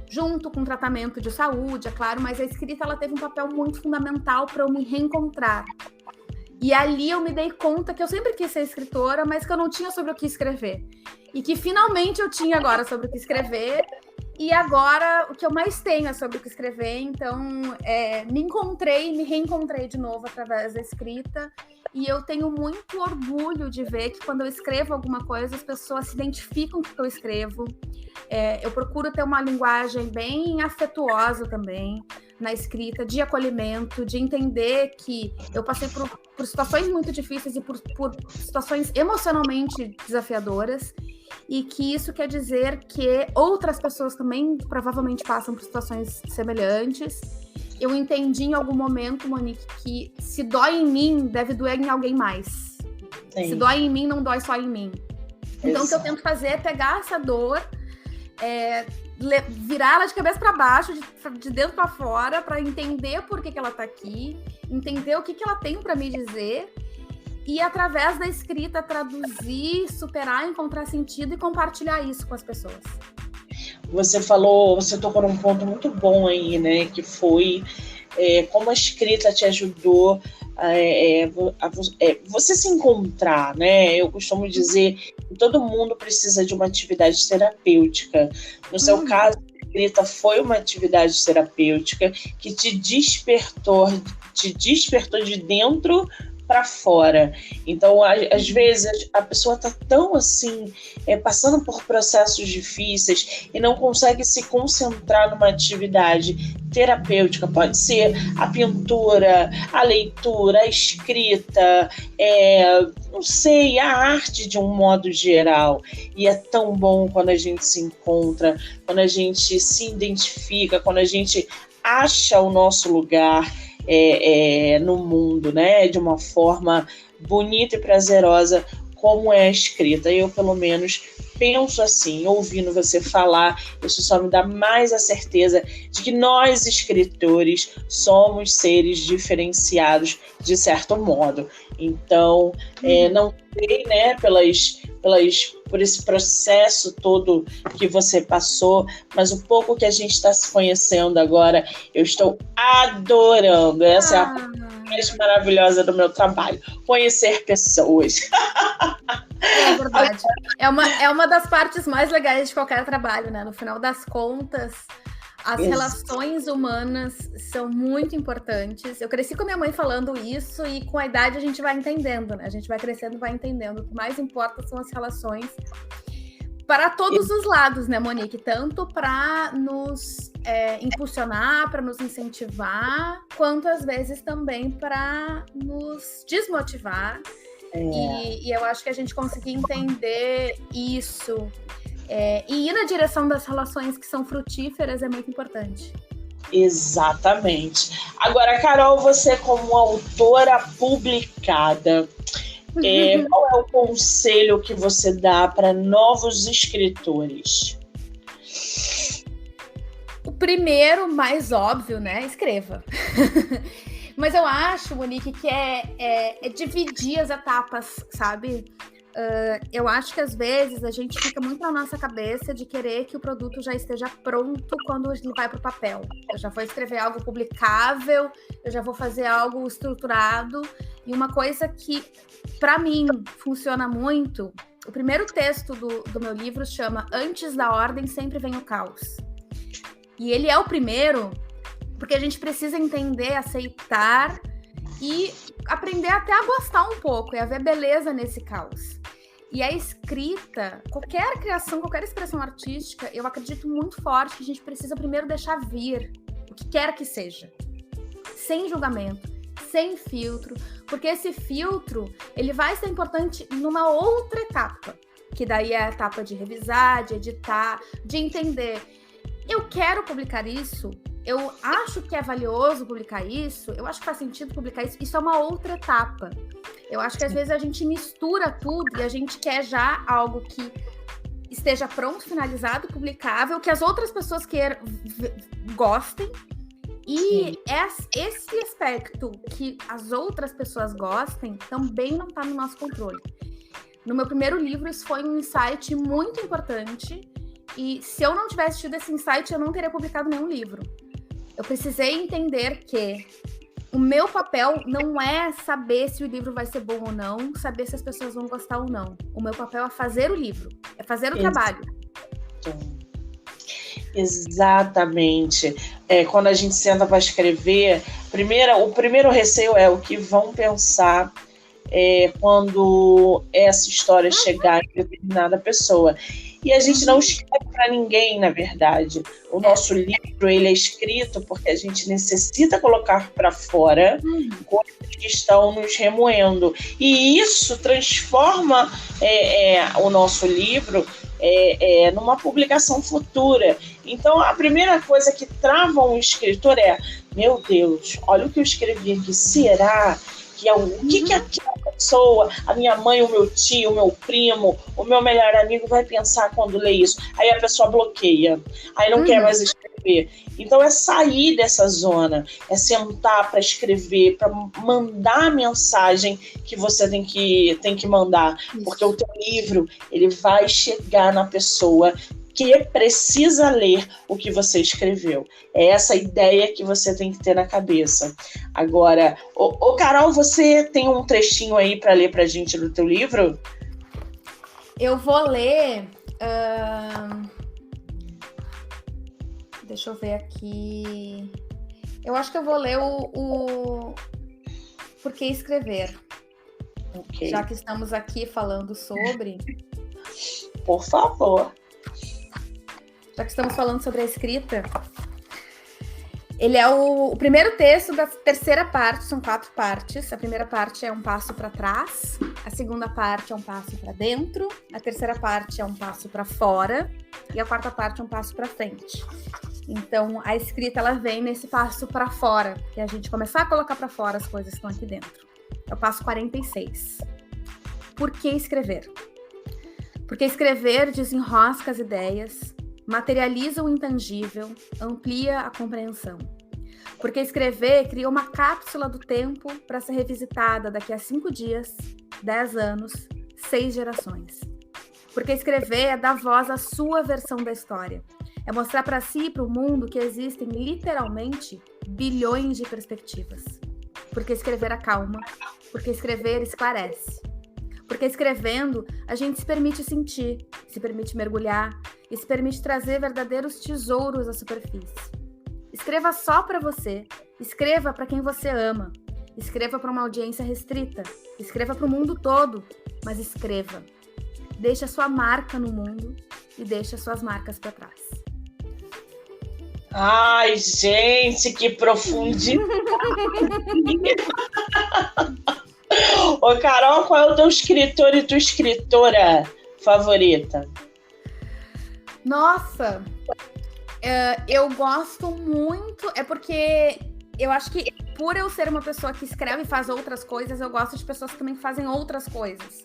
junto com o tratamento de saúde, é claro, mas a escrita ela teve um papel muito fundamental para eu me reencontrar. E ali eu me dei conta que eu sempre quis ser escritora, mas que eu não tinha sobre o que escrever. E que finalmente eu tinha agora sobre o que escrever. E agora o que eu mais tenho é sobre o que escrever. Então me reencontrei de novo através da escrita. E eu tenho muito orgulho de ver que quando eu escrevo alguma coisa, as pessoas se identificam com o que eu escrevo. Eu procuro ter uma linguagem bem afetuosa também na escrita, de acolhimento, de entender que eu passei por situações muito difíceis e por situações emocionalmente desafiadoras, e que isso quer dizer que outras pessoas também provavelmente passam por situações semelhantes. Eu entendi em algum momento, Monique, que se dói em mim, deve doer em alguém mais. Sim. Se dói em mim, não dói só em mim. Então, o que eu tento fazer é pegar essa dor, virar ela de cabeça para baixo, de dentro para fora, para entender por que ela está aqui, entender o que ela tem para me dizer e, através da escrita, traduzir, superar, encontrar sentido e compartilhar isso com as pessoas. Você tocou num ponto muito bom aí, né? Que foi como a escrita te ajudou a você se encontrar, né? Eu costumo dizer que todo mundo precisa de uma atividade terapêutica. No seu caso, a escrita foi uma atividade terapêutica que te despertou de dentro para fora. Então, às vezes, a pessoa está tão assim, passando por processos difíceis e não consegue se concentrar numa atividade terapêutica. Pode ser a pintura, a leitura, a escrita, não sei, a arte de um modo geral. E é tão bom quando a gente se encontra, quando a gente se identifica, quando a gente acha o nosso lugar no mundo, né? De uma forma bonita e prazerosa, como é a escrita. Eu, pelo menos, penso assim, ouvindo você falar, isso só me dá mais a certeza de que nós, escritores, somos seres diferenciados, de certo modo. Então, não sei, né, por esse processo todo que você passou, mas o pouco que a gente está se conhecendo agora, eu estou adorando. Essa é a parte mais maravilhosa do meu trabalho, conhecer pessoas. É verdade. É uma das partes mais legais de qualquer trabalho, né? No final das contas, as relações humanas são muito importantes. Eu cresci com a minha mãe falando isso e com a idade a gente vai entendendo, né? A gente vai crescendo e vai entendendo. O que mais importa são as relações para todos os lados, né, Monique? Tanto para nos impulsionar, para nos incentivar, quanto às vezes também para nos desmotivar. E eu acho que a gente conseguir entender isso e ir na direção das relações que são frutíferas é muito importante. Exatamente. Agora, Carol, você como autora publicada, qual é o conselho que você dá para novos escritores? O primeiro, mais óbvio, né? Escreva. Mas eu acho, Monique, que é dividir as etapas, sabe? Eu acho que às vezes a gente fica muito na nossa cabeça de querer que o produto já esteja pronto quando ele vai para o papel. Eu já vou escrever algo publicável, eu já vou fazer algo estruturado. E uma coisa que, para mim, funciona muito, o primeiro texto do meu livro chama Antes da Ordem Sempre Vem o Caos. E ele é o primeiro porque a gente precisa entender, aceitar e aprender até a gostar um pouco e a ver beleza nesse caos. E a escrita, qualquer criação, qualquer expressão artística, eu acredito muito forte que a gente precisa primeiro deixar vir o que quer que seja, sem julgamento, sem filtro, porque esse filtro ele vai ser importante numa outra etapa, que daí é a etapa de revisar, de editar, de entender. Eu quero publicar isso? Eu acho que é valioso publicar isso, eu acho que faz sentido publicar isso, isso é uma outra etapa. Eu acho que às vezes a gente mistura tudo e a gente quer já algo que esteja pronto, finalizado, publicável, que as outras pessoas gostem. E esse aspecto que as outras pessoas gostem também não está no nosso controle. No meu primeiro livro, isso foi um insight muito importante. E se eu não tivesse tido esse insight, eu não teria publicado nenhum livro. Eu precisei entender que o meu papel não é saber se o livro vai ser bom ou não, saber se as pessoas vão gostar ou não. O meu papel é fazer o livro, é fazer o trabalho. Exatamente. Quando a gente senta para escrever, o primeiro receio é o que vão pensar quando essa história chegar em determinada pessoa. E a gente não escreve para ninguém, na verdade. O nosso livro ele é escrito porque a gente necessita colocar para fora coisas que estão nos remoendo. E isso transforma o nosso livro numa publicação futura. Então, a primeira coisa que trava um escritor meu Deus, olha o que eu escrevi aqui, será que é o que aquela pessoa, a minha mãe, o meu tio, o meu primo, o meu melhor amigo vai pensar quando lê isso. Aí a pessoa bloqueia, aí não quer mais escrever. Então é sair dessa zona, é sentar para escrever, para mandar a mensagem que você tem que mandar, porque o teu livro ele vai chegar na pessoa que precisa ler o que você escreveu. É essa ideia que você tem que ter na cabeça. Agora, Carol, você tem um trechinho aí para ler para a gente do teu livro? Eu vou ler... Deixa eu ver aqui... Eu acho que eu vou ler o Por que Escrever. Okay. Já que estamos aqui falando sobre... Por favor. Já que estamos falando sobre a escrita, ele é o primeiro texto da terceira parte, são 4 partes. A primeira parte é um passo para trás, a segunda parte é um passo para dentro, a terceira parte é um passo para fora e a quarta parte é um passo para frente. Então, a escrita ela vem nesse passo para fora, que é a gente começar a colocar para fora as coisas que estão aqui dentro. É o passo 46. Por que escrever? Porque escrever desenrosca as ideias, materializa o intangível, amplia a compreensão. Porque escrever cria uma cápsula do tempo para ser revisitada daqui a 5 dias, 10 anos, 6 gerações. Porque escrever é dar voz à sua versão da história. É mostrar para si e para o mundo que existem literalmente bilhões de perspectivas. Porque escrever acalma, porque escrever esclarece. Porque escrevendo, a gente se permite sentir, se permite mergulhar e se permite trazer verdadeiros tesouros à superfície. Escreva só para você, escreva para quem você ama, escreva para uma audiência restrita, escreva para o mundo todo, mas escreva. Deixe a sua marca no mundo e deixe as suas marcas para trás. Ai, gente, que profundidade! Ô, Carol, qual é o teu escritor e tua escritora favorita? Nossa, eu gosto muito, é porque eu acho que por eu ser uma pessoa que escreve e faz outras coisas, eu gosto de pessoas que também fazem outras coisas.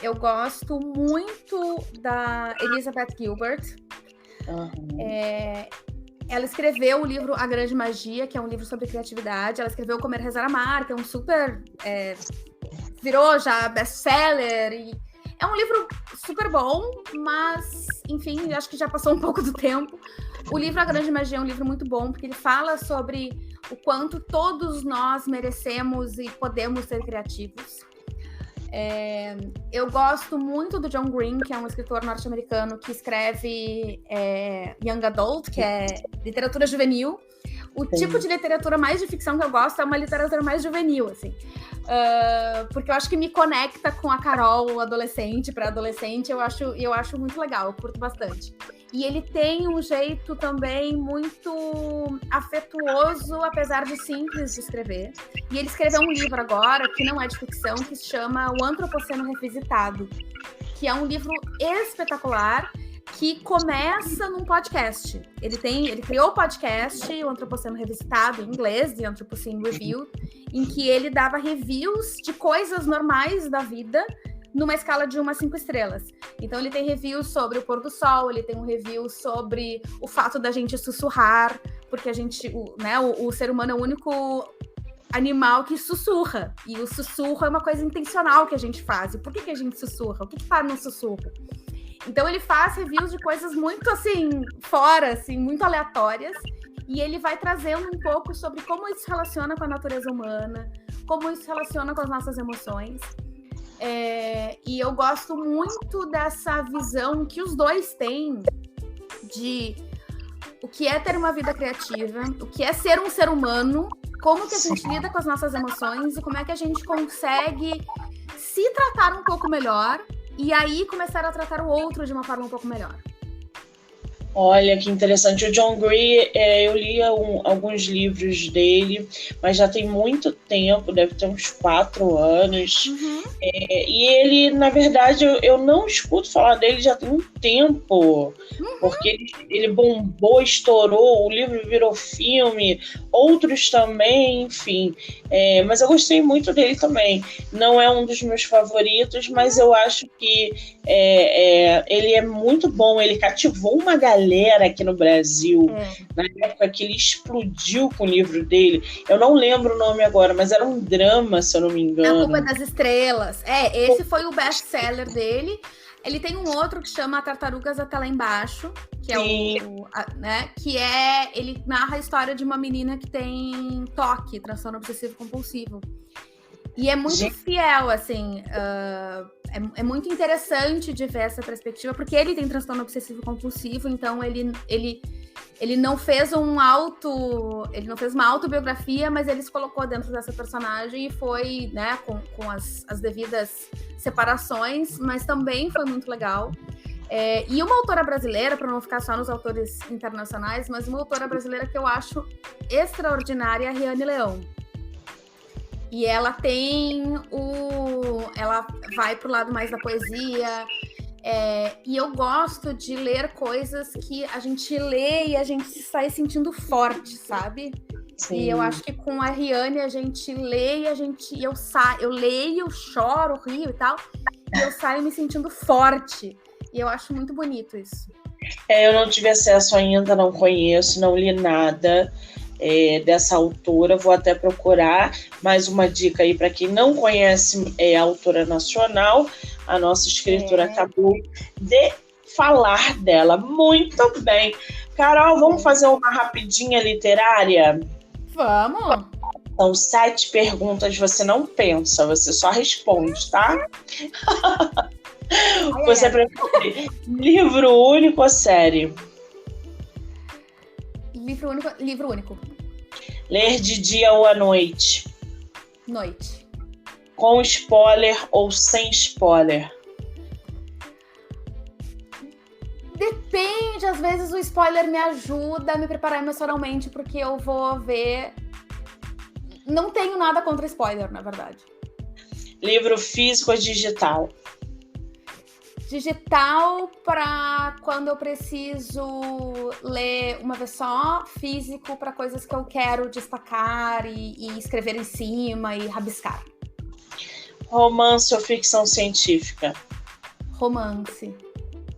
Eu gosto muito da Elizabeth Gilbert. Ela escreveu o livro A Grande Magia, que é um livro sobre criatividade. Ela escreveu Comer, Rezar, Amar, que é um super... virou já best-seller. E é um livro super bom, mas, enfim, acho que já passou um pouco do tempo. O livro A Grande Magia é um livro muito bom, porque ele fala sobre o quanto todos nós merecemos e podemos ser criativos. Eu gosto muito do John Green, que é um escritor norte-americano que escreve Young Adult, que é literatura juvenil. O tipo de literatura mais de ficção que eu gosto é uma literatura mais juvenil, assim. Porque eu acho que me conecta com a Carol adolescente para adolescente, eu acho muito legal, eu curto bastante. E ele tem um jeito também muito afetuoso, apesar de simples de escrever. E ele escreveu um livro agora, que não é de ficção, que se chama O Antropoceno Revisitado, que é um livro espetacular, que começa num podcast. Ele criou o podcast, o Antropoceno Revisitado, em inglês, The Anthropocene Review, em que ele dava reviews de coisas normais da vida, numa escala de 1 a 5 estrelas. Então ele tem reviews sobre o pôr do sol, ele tem um review sobre o fato da gente sussurrar, porque a gente, o ser humano é o único animal que sussurra, e o sussurro é uma coisa intencional que a gente faz. E por que a gente sussurra? O que para no sussurro? Então ele faz reviews de coisas muito assim, fora, assim, muito aleatórias, e ele vai trazendo um pouco sobre como isso se relaciona com a natureza humana, como isso se relaciona com as nossas emoções. E eu gosto muito dessa visão que os dois têm de o que é ter uma vida criativa, o que é ser um ser humano, como que a gente lida com as nossas emoções e como é que a gente consegue se tratar um pouco melhor e aí começar a tratar o outro de uma forma um pouco melhor. Olha, que interessante. O John Gray, eu li alguns livros dele, mas já tem muito tempo, deve ter uns 4 anos. Uhum. E ele, na verdade, eu não escuto falar dele já tem um tempo, porque ele bombou, estourou, o livro virou filme, outros também, enfim. Mas eu gostei muito dele também. Não é um dos meus favoritos, mas eu acho que ele é muito bom. Ele cativou uma galera aqui no Brasil, na época que ele explodiu com o livro dele. Eu não lembro o nome agora, mas era um drama, se eu não me engano. A Culpa das Estrelas. Esse foi o best-seller dele. Ele tem um outro que chama Tartarugas Até Lá Embaixo, que ele narra a história de uma menina que tem TOC, transtorno obsessivo compulsivo. E é muito fiel, assim, é muito interessante de ver essa perspectiva, porque ele tem transtorno obsessivo compulsivo, então ele não fez uma autobiografia, mas ele se colocou dentro dessa personagem e foi, né, com as devidas separações, mas também foi muito legal. E uma autora brasileira, para não ficar só nos autores internacionais, mas uma autora brasileira que eu acho extraordinária é a Riane Leão. E ela ela vai pro lado mais da poesia, e eu gosto de ler coisas que a gente lê e a gente se sai sentindo forte, sabe? Sim. E eu acho que com a Riane a gente lê e eu leio, choro, rio e tal, e eu saio me sentindo forte. E eu acho muito bonito isso. Eu não tive acesso ainda, não conheço, não li nada dessa autora, vou até procurar. Mais uma dica aí para quem não conhece a autora nacional, a nossa escritora acabou de falar dela. Muito bem. Carol, vamos fazer uma rapidinha literária? Vamos! São 7 perguntas, você não pensa, você só responde, tá? Você prefere livro único ou série? Livro único. Ler de dia ou à noite? Noite. Com spoiler ou sem spoiler? Depende, às vezes o spoiler me ajuda a me preparar emocionalmente, porque eu vou ver... Não tenho nada contra spoiler, na verdade. Livro físico ou digital? Digital para quando eu preciso ler uma vez só, físico para coisas que eu quero destacar e escrever em cima e rabiscar. Romance ou ficção científica? Romance.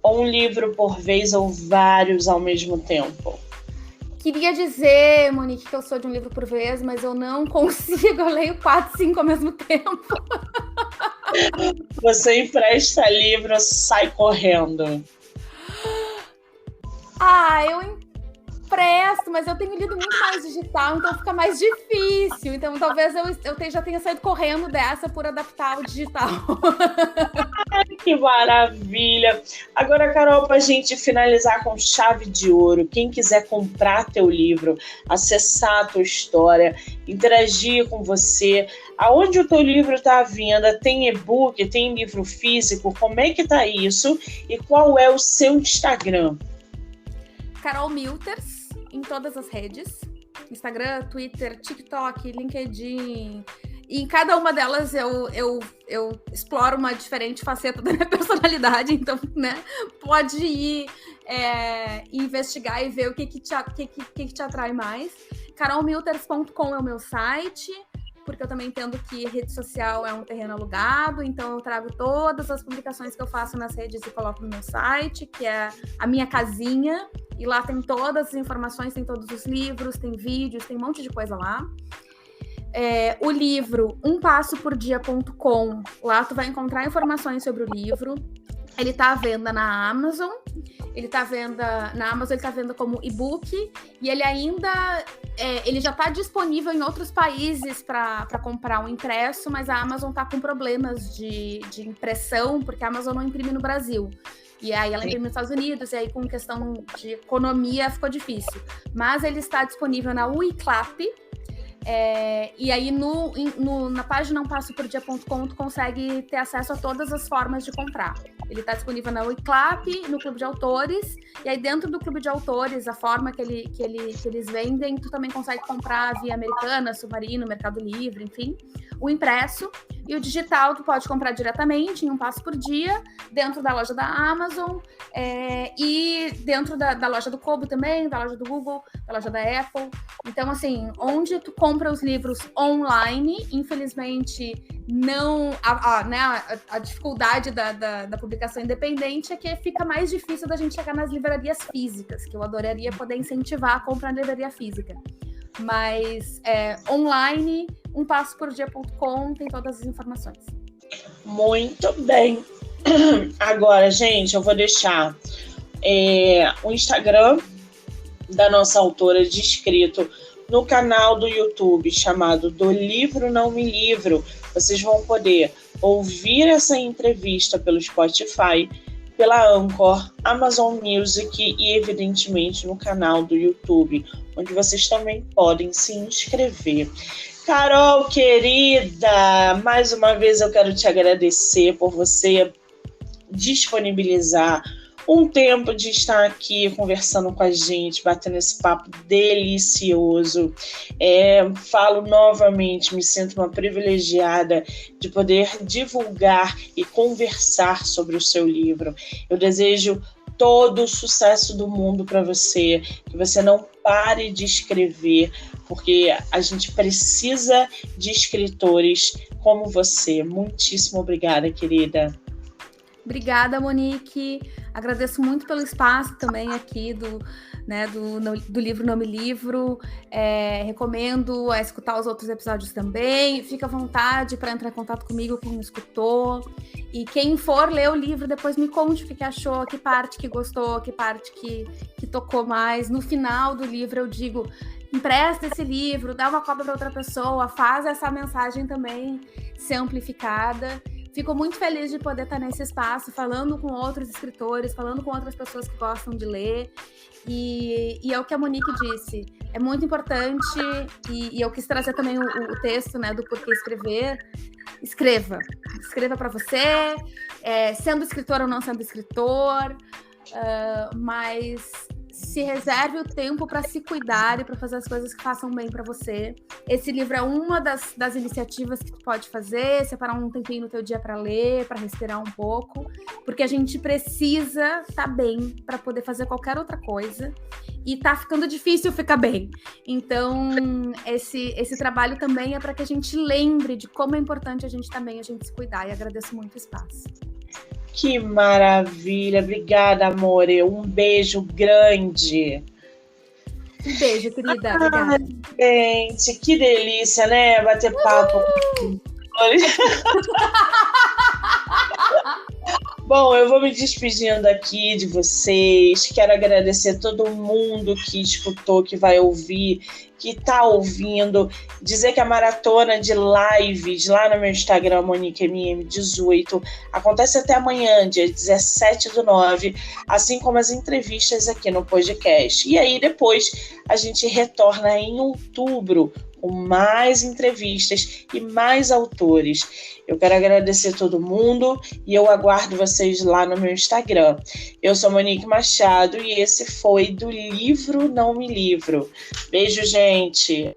Um livro por vez ou vários ao mesmo tempo? Queria dizer, Monique, que eu sou de um livro por vez, mas eu não consigo, eu leio 4, 5 ao mesmo tempo. Você empresta livro, sai correndo. Eu empresto, mas eu tenho lido muito mais digital, então fica mais difícil. Então talvez eu já tenha saído correndo dessa por adaptar o digital. Ai, que maravilha! Agora, Carol, para a gente finalizar com chave de ouro, quem quiser comprar teu livro, acessar a tua história, interagir com você, aonde o teu livro está à venda? Tem e-book, tem livro físico? Como é que tá isso? E qual é o seu Instagram? Carol Milters, em todas as redes. Instagram, Twitter, TikTok, LinkedIn. E em cada uma delas eu exploro uma diferente faceta da minha personalidade. Então, né, pode ir investigar e ver o que te atrai mais. carolmilters.com é o meu site, porque eu também entendo que rede social é um terreno alugado, então eu trago todas as publicações que eu faço nas redes e coloco no meu site, que é a minha casinha, e lá tem todas as informações, tem todos os livros, tem vídeos, tem um monte de coisa lá. O livro umpassopordia.com, lá tu vai encontrar informações sobre o livro. Ele está à venda na Amazon, ele está à venda como e-book, e ele ainda ele já está disponível em outros países para comprar um impresso, mas a Amazon está com problemas de impressão, porque a Amazon não imprime no Brasil. E aí ela imprime nos Estados Unidos, e aí com questão de economia ficou difícil. Mas ele está disponível na Wiclap, e aí na página umpassopordia.com tu consegue ter acesso a todas as formas de comprar. Ele está disponível na Wiclap, no Clube de Autores, e aí dentro do Clube de Autores, a forma que eles vendem, tu também consegue comprar via Americana, Submarino, Mercado Livre, enfim, o impresso. E o digital tu pode comprar diretamente, em um passo por dia, dentro da loja da Amazon, e dentro da loja do Kobo também, da loja do Google, da loja da Apple. Então, assim, onde tu compra os livros online, infelizmente, não... A dificuldade da publicação independente é que fica mais difícil da gente chegar nas livrarias físicas, que eu adoraria poder incentivar a compra na livraria física. Mas online, umpassopordia.com tem todas as informações. Muito bem. Agora, gente, eu vou deixar o Instagram da nossa autora descrito no canal do YouTube chamado Do Livro Não Me Livro. Vocês vão poder ouvir essa entrevista pelo Spotify, pela Anchor, Amazon Music e, evidentemente, no canal do YouTube, onde vocês também podem se inscrever. Carol, querida, mais uma vez eu quero te agradecer por você disponibilizar um tempo de estar aqui conversando com a gente, batendo esse papo delicioso. Falo novamente, me sinto uma privilegiada de poder divulgar e conversar sobre o seu livro. Eu desejo todo o sucesso do mundo para você, que você não pare de escrever, porque a gente precisa de escritores como você. Muitíssimo obrigada, querida. Obrigada, Monique. Agradeço muito pelo espaço também aqui do Livro Não Me Livro. Recomendo a escutar os outros episódios também. Fica à vontade para entrar em contato comigo, quem não escutou. E quem for ler o livro, depois me conte o que achou, que parte que gostou, que parte que tocou mais. No final do livro eu digo, empresta esse livro, dá uma cópia para outra pessoa, faz essa mensagem também ser amplificada. Fico muito feliz de poder estar nesse espaço, falando com outros escritores, falando com outras pessoas que gostam de ler. E é o que a Monique disse, é muito importante, e eu quis trazer também o texto, né, do porquê escrever. Escreva para você, sendo escritor ou não sendo escritor, mas se reserve o tempo para se cuidar e para fazer as coisas que façam bem para você. Esse livro é uma das iniciativas que tu pode fazer, separar um tempinho no teu dia para ler, para respirar um pouco, porque a gente precisa estar bem para poder fazer qualquer outra coisa, e tá ficando difícil ficar bem. Então, esse trabalho também é para que a gente lembre de como é importante a gente também a gente se cuidar, e agradeço muito o espaço. Que maravilha, obrigada, amor. Um beijo grande. Um beijo, querida. Obrigada. Gente, que delícia, né? Bater papo. Bom, eu vou me despedindo aqui de vocês. Quero agradecer a todo mundo que escutou, que vai ouvir, que está ouvindo. Dizer que a maratona de lives lá no meu Instagram, MoniqueMM18, acontece até amanhã, dia 17/9, assim como as entrevistas aqui no podcast. E aí depois a gente retorna em outubro com mais entrevistas e mais autores. Eu quero agradecer a todo mundo e eu aguardo vocês lá no meu Instagram. Eu sou Monique Machado e esse foi Do Livro Não Me Livro. Beijo, gente!